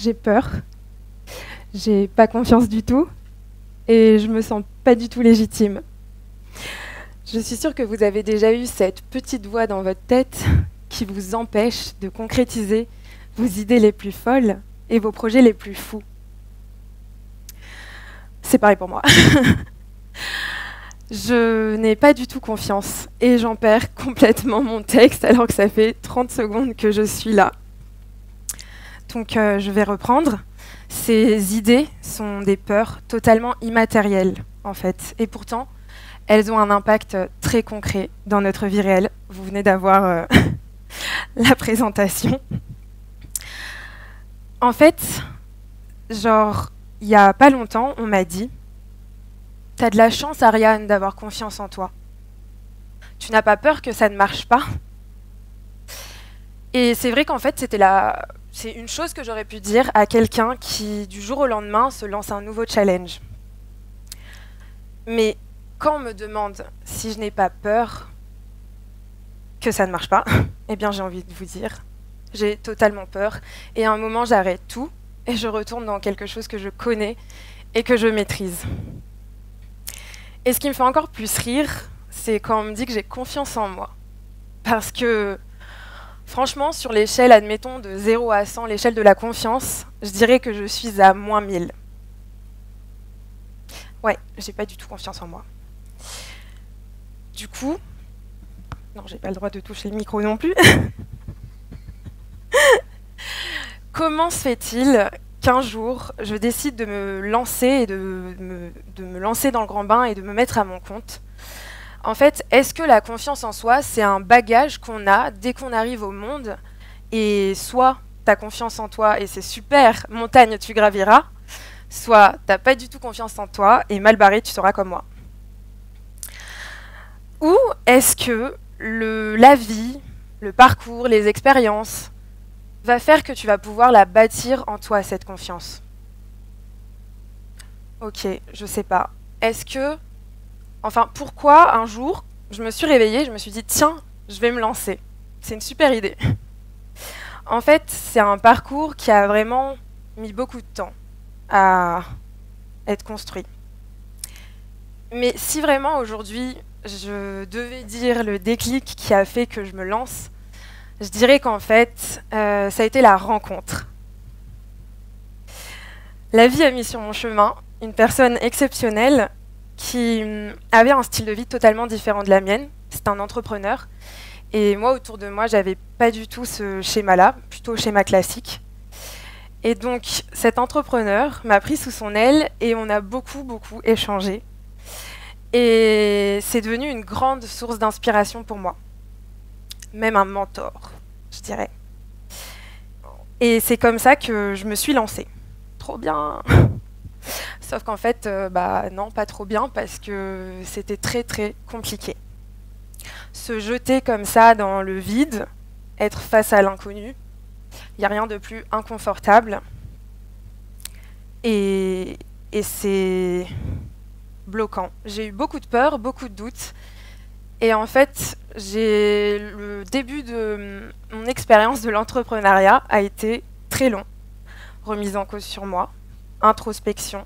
j'ai peur, j'ai pas confiance du tout et je me sens pas du tout légitime. Je suis sûre que vous avez déjà eu cette petite voix dans votre tête qui vous empêche de concrétiser vos idées les plus folles et vos projets les plus fous. C'est pareil pour moi. Je n'ai pas du tout confiance et j'en perds complètement mon texte alors que ça fait 30 secondes que je suis là. Donc je vais reprendre. Ces idées sont des peurs totalement immatérielles en fait et pourtant elles ont un impact très concret dans notre vie réelle. Vous venez d'avoir la présentation. En fait, genre, il n'y a pas longtemps, on m'a dit « T'as de la chance, Ariane, d'avoir confiance en toi. Tu n'as pas peur que ça ne marche pas ?» Et c'est vrai qu'en fait, c'est une chose que j'aurais pu dire à quelqu'un qui, du jour au lendemain, se lance un nouveau challenge. Mais quand on me demande si je n'ai pas peur que ça ne marche pas, eh bien j'ai envie de vous dire, j'ai totalement peur. Et à un moment, j'arrête tout et je retourne dans quelque chose que je connais et que je maîtrise. Et ce qui me fait encore plus rire, c'est quand on me dit que j'ai confiance en moi. Parce que, franchement, sur l'échelle, admettons, de 0 à 100, l'échelle de la confiance, je dirais que je suis à moins 1000. Ouais, j'ai pas du tout confiance en moi. Du coup, non, j'ai pas le droit de toucher le micro non plus. Comment se fait-il qu'un jour, je décide de me lancer et de me lancer dans le grand bain et de me mettre à mon compte? En fait, est-ce que la confiance en soi, c'est un bagage qu'on a dès qu'on arrive au monde et soit t'as confiance en toi et c'est super, montagne tu graviras, soit t'as pas du tout confiance en toi et mal barré tu seras comme moi? Ou est-ce que la vie, le parcours, les expériences va faire que tu vas pouvoir la bâtir en toi, cette confiance? Ok, je sais pas. Est-ce que... Enfin, pourquoi un jour, je me suis réveillée, je me suis dit, tiens, je vais me lancer. C'est une super idée. En fait, c'est un parcours qui a vraiment mis beaucoup de temps à être construit. Mais si vraiment aujourd'hui, je devais dire le déclic qui a fait que je me lance, je dirais qu'en fait, ça a été la rencontre. La vie a mis sur mon chemin une personne exceptionnelle qui avait un style de vie totalement différent de la mienne. C'est un entrepreneur. Et moi, autour de moi, j'avais pas du tout ce schéma-là, plutôt schéma classique. Et donc, cet entrepreneur m'a pris sous son aile et on a beaucoup, beaucoup échangé. Et c'est devenu une grande source d'inspiration pour moi. Même un mentor, je dirais. Et c'est comme ça que je me suis lancée. Trop bien! Sauf qu'en fait, non, pas trop bien, parce que c'était très très compliqué. Se jeter comme ça dans le vide, être face à l'inconnu, il n'y a rien de plus inconfortable. Et c'est bloquant. J'ai eu beaucoup de peur, beaucoup de doutes. Et en fait, le début de mon expérience de l'entrepreneuriat a été très long. Remise en cause sur moi, introspection.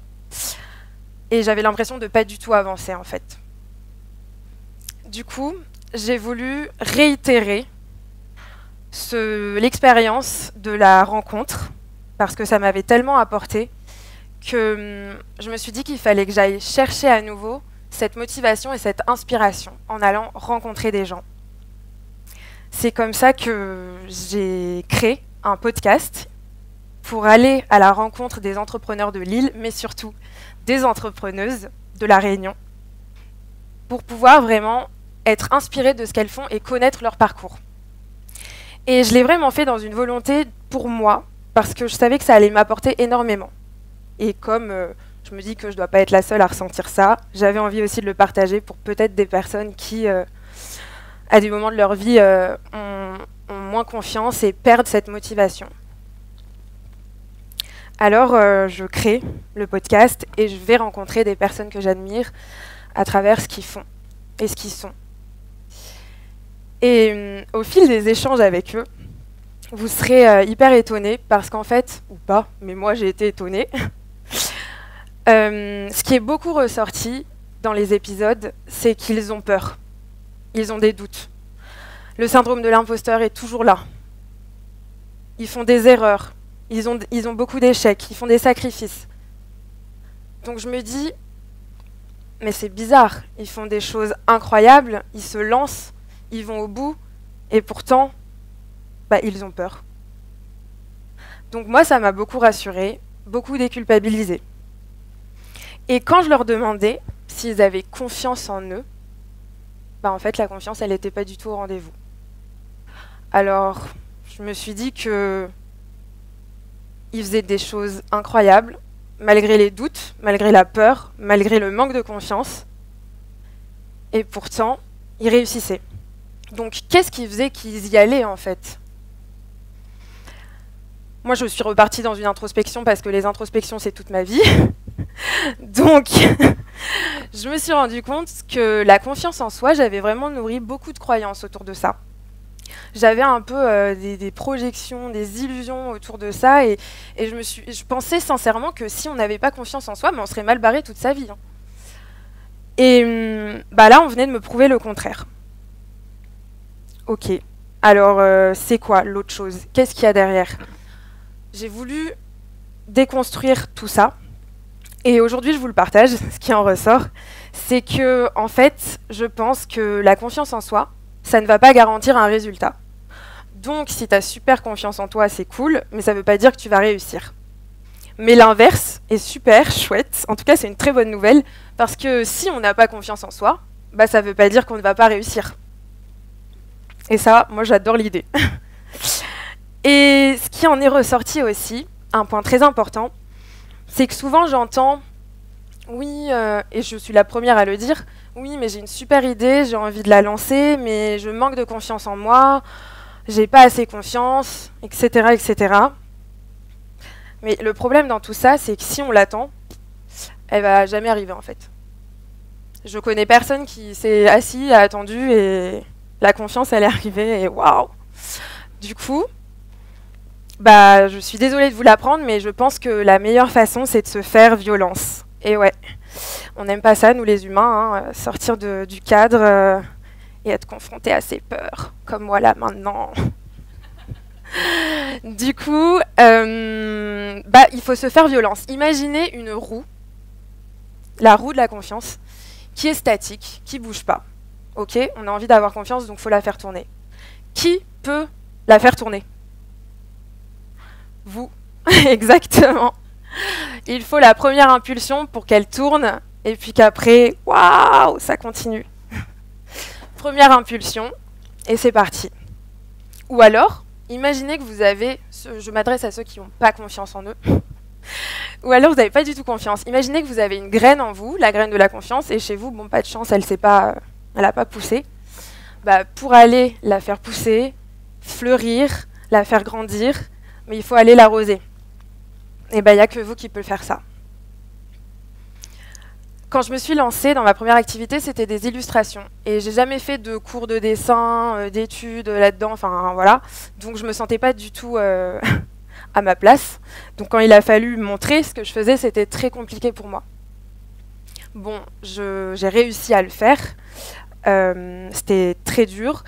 Et j'avais l'impression de ne pas du tout avancer, en fait. Du coup, j'ai voulu réitérer l'expérience de la rencontre, parce que ça m'avait tellement apporté que je me suis dit qu'il fallait que j'aille chercher à nouveau cette motivation et cette inspiration en allant rencontrer des gens. C'est comme ça que j'ai créé un podcast pour aller à la rencontre des entrepreneurs de Lille, mais surtout des entrepreneuses de La Réunion, pour pouvoir vraiment être inspirée de ce qu'elles font et connaître leur parcours. Et je l'ai vraiment fait dans une volonté pour moi, parce que je savais que ça allait m'apporter énormément. Et comme je me dis que je ne dois pas être la seule à ressentir ça, j'avais envie aussi de le partager pour peut-être des personnes qui, à des moments de leur vie, ont moins confiance et perdent cette motivation. Alors, je crée le podcast et je vais rencontrer des personnes que j'admire à travers ce qu'ils font et ce qu'ils sont. Et au fil des échanges avec eux, vous serez hyper étonnés parce qu'en fait, ou pas, mais moi j'ai été étonnée. Ce qui est beaucoup ressorti dans les épisodes, c'est qu'ils ont peur. Ils ont des doutes. Le syndrome de l'imposteur est toujours là. Ils font des erreurs. Ils ont beaucoup d'échecs. Ils font des sacrifices. Donc je me dis, mais c'est bizarre. Ils font des choses incroyables. Ils se lancent. Ils vont au bout. Et pourtant, ils ont peur. Donc moi, ça m'a beaucoup rassurée, beaucoup déculpabilisée. Et quand je leur demandais s'ils avaient confiance en eux, en fait, la confiance, elle n'était pas du tout au rendez-vous. Alors, je me suis dit que ils faisaient des choses incroyables, malgré les doutes, malgré la peur, malgré le manque de confiance. Et pourtant, ils réussissaient. Donc, qu'est-ce qui faisait qu'ils y allaient, en fait ? Moi, je suis repartie dans une introspection parce que les introspections, c'est toute ma vie. Donc, je me suis rendu compte que la confiance en soi, j'avais vraiment nourri beaucoup de croyances autour de ça. J'avais un peu des projections, des illusions autour de ça, et je pensais sincèrement que si on n'avait pas confiance en soi, on serait mal barré toute sa vie. Et là, on venait de me prouver le contraire. Ok, alors c'est quoi l'autre chose ? Qu'est-ce qu'il y a derrière ? J'ai voulu déconstruire tout ça. Et aujourd'hui, je vous le partage, ce qui en ressort, c'est que, en fait, je pense que la confiance en soi, ça ne va pas garantir un résultat. Donc, si tu as super confiance en toi, c'est cool, mais ça ne veut pas dire que tu vas réussir. Mais l'inverse est super chouette, en tout cas, c'est une très bonne nouvelle, parce que si on n'a pas confiance en soi, ça ne veut pas dire qu'on ne va pas réussir. Et ça, moi, j'adore l'idée. Et ce qui en est ressorti aussi, un point très important, c'est que souvent j'entends « Oui, et je suis la première à le dire, oui, mais j'ai une super idée, j'ai envie de la lancer, mais je manque de confiance en moi, j'ai pas assez confiance, etc., etc. » Mais le problème dans tout ça, c'est que si on l'attend, elle va jamais arriver en fait. Je connais personne qui s'est assis, a attendu, et la confiance, elle est arrivée, et waouh! Du coup, je suis désolée de vous l'apprendre, mais je pense que la meilleure façon, c'est de se faire violence. Et ouais, on n'aime pas ça, nous les humains, sortir du cadre et être confronté à ses peurs, comme moi là maintenant. Du coup, il faut se faire violence. Imaginez une roue, la roue de la confiance, qui est statique, qui ne bouge pas. Ok, on a envie d'avoir confiance, donc il faut la faire tourner. Qui peut la faire tourner ? Vous, exactement. Il faut la première impulsion pour qu'elle tourne, et puis qu'après, waouh, ça continue. Première impulsion, et c'est parti. Ou alors, imaginez que vous avez, je m'adresse à ceux qui n'ont pas confiance en eux, ou alors vous n'avez pas du tout confiance. Imaginez que vous avez une graine en vous, la graine de la confiance, et chez vous, pas de chance, elle n'a pas poussé. Pour aller la faire pousser, fleurir, la faire grandir, mais il faut aller l'arroser. Et il n'y a que vous qui pouvez faire ça. Quand je me suis lancée dans ma première activité, c'était des illustrations. Et j'ai jamais fait de cours de dessin, d'études là-dedans, voilà. Donc je me sentais pas du tout à ma place. Donc quand il a fallu montrer ce que je faisais, c'était très compliqué pour moi. Bon, j'ai réussi à le faire. C'était très dur.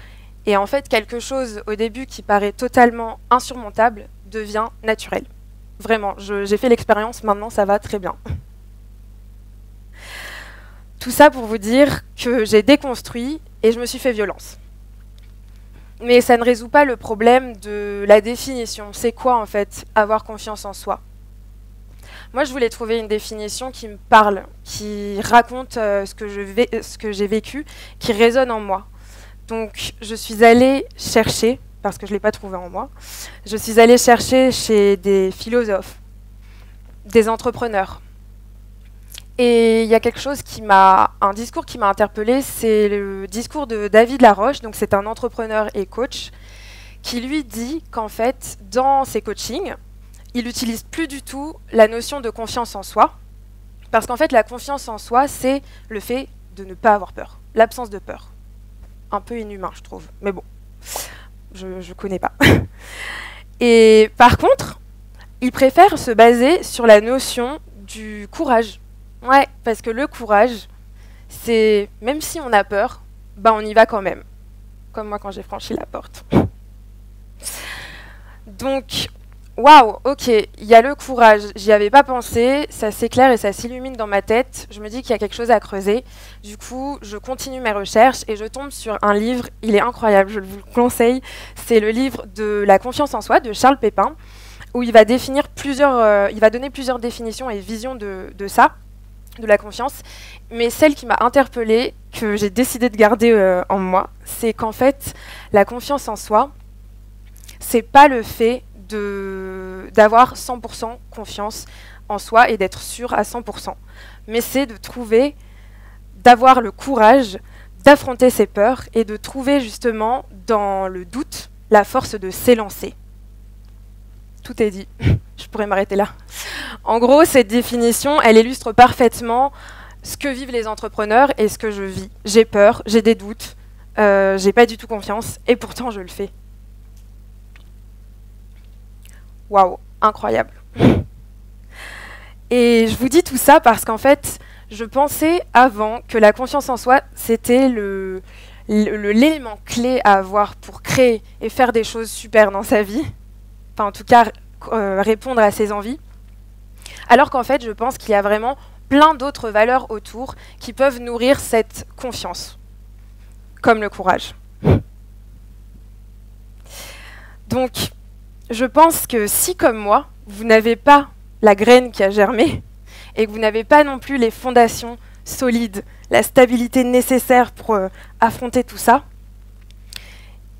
Et en fait, quelque chose au début qui paraît totalement insurmontable devient naturel. Vraiment, j'ai fait l'expérience, maintenant ça va très bien. Tout ça pour vous dire que j'ai déconstruit et je me suis fait violence. Mais ça ne résout pas le problème de la définition. C'est quoi en fait avoir confiance en soi ? Moi, je voulais trouver une définition qui me parle, qui raconte ce que j'ai vécu, qui résonne en moi. Donc, je suis allée chercher, parce que je ne l'ai pas trouvé en moi, je suis allée chercher chez des philosophes, des entrepreneurs. Et il y a un discours qui m'a interpellée, c'est le discours de David Laroche, donc c'est un entrepreneur et coach, qui lui dit qu'en fait, dans ses coachings, il n'utilise plus du tout la notion de confiance en soi, parce qu'en fait, la confiance en soi, c'est le fait de ne pas avoir peur, l'absence de peur. Un peu inhumain, je trouve, mais bon, je connais pas. Et par contre, ils préfèrent se baser sur la notion du courage. Ouais, parce que le courage, c'est même si on a peur, bah on y va quand même. Comme moi quand j'ai franchi la porte. Donc, waouh, ok, il y a le courage, j'y avais pas pensé, ça s'éclaire et ça s'illumine dans ma tête, je me dis qu'il y a quelque chose à creuser. Du coup, je continue mes recherches et je tombe sur un livre, il est incroyable, je vous le conseille, c'est le livre de la confiance en soi de Charles Pépin, où il va il va donner plusieurs définitions et visions de ça, de la confiance. Mais celle qui m'a interpellée, que j'ai décidé de garder en moi, c'est qu'en fait, la confiance en soi, c'est pas le fait d'avoir 100% confiance en soi et d'être sûr à 100%. Mais c'est d'avoir le courage d'affronter ses peurs et de trouver justement dans le doute la force de s'élancer. Tout est dit. Je pourrais m'arrêter là. En gros, cette définition, elle illustre parfaitement ce que vivent les entrepreneurs et ce que je vis. J'ai peur, j'ai des doutes, j'ai pas du tout confiance et pourtant je le fais. Waouh, incroyable. Et je vous dis tout ça parce qu'en fait, je pensais avant que la confiance en soi, c'était l'élément clé à avoir pour créer et faire des choses super dans sa vie. Enfin, en tout cas, répondre à ses envies. Alors qu'en fait, je pense qu'il y a vraiment plein d'autres valeurs autour qui peuvent nourrir cette confiance, comme le courage. Donc, je pense que si, comme moi, vous n'avez pas la graine qui a germé et que vous n'avez pas non plus les fondations solides, la stabilité nécessaire pour affronter tout ça,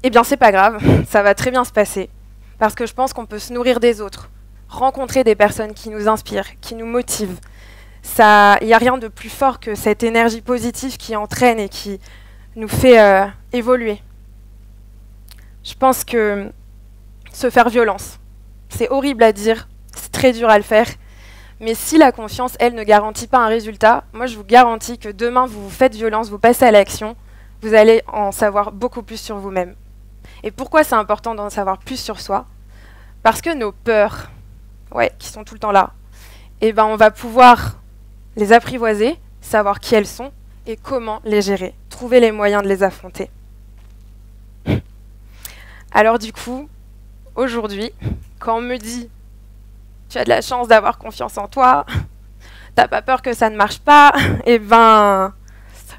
eh bien, c'est pas grave, ça va très bien se passer. Parce que je pense qu'on peut se nourrir des autres, rencontrer des personnes qui nous inspirent, qui nous motivent. Il n'y a rien de plus fort que cette énergie positive qui entraîne et qui nous fait évoluer. Je pense que se faire violence, c'est horrible à dire, c'est très dur à le faire, mais si la confiance, elle, ne garantit pas un résultat, moi je vous garantis que demain vous vous faites violence, vous passez à l'action, vous allez en savoir beaucoup plus sur vous-même. Et pourquoi c'est important d'en savoir plus sur soi? Parce que nos peurs, qui sont tout le temps là, on va pouvoir les apprivoiser, savoir qui elles sont et comment les gérer, trouver les moyens de les affronter. Alors du coup, aujourd'hui, quand on me dit « tu as de la chance d'avoir confiance en toi, t'as pas peur que ça ne marche pas »,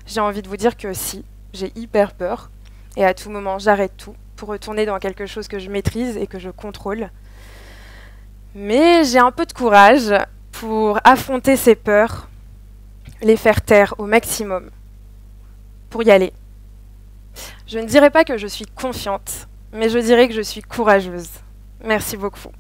j'ai envie de vous dire que si, j'ai hyper peur et à tout moment j'arrête tout pour retourner dans quelque chose que je maîtrise et que je contrôle. Mais j'ai un peu de courage pour affronter ces peurs, les faire taire au maximum, pour y aller. Je ne dirais pas que je suis confiante, mais je dirais que je suis courageuse. Merci beaucoup.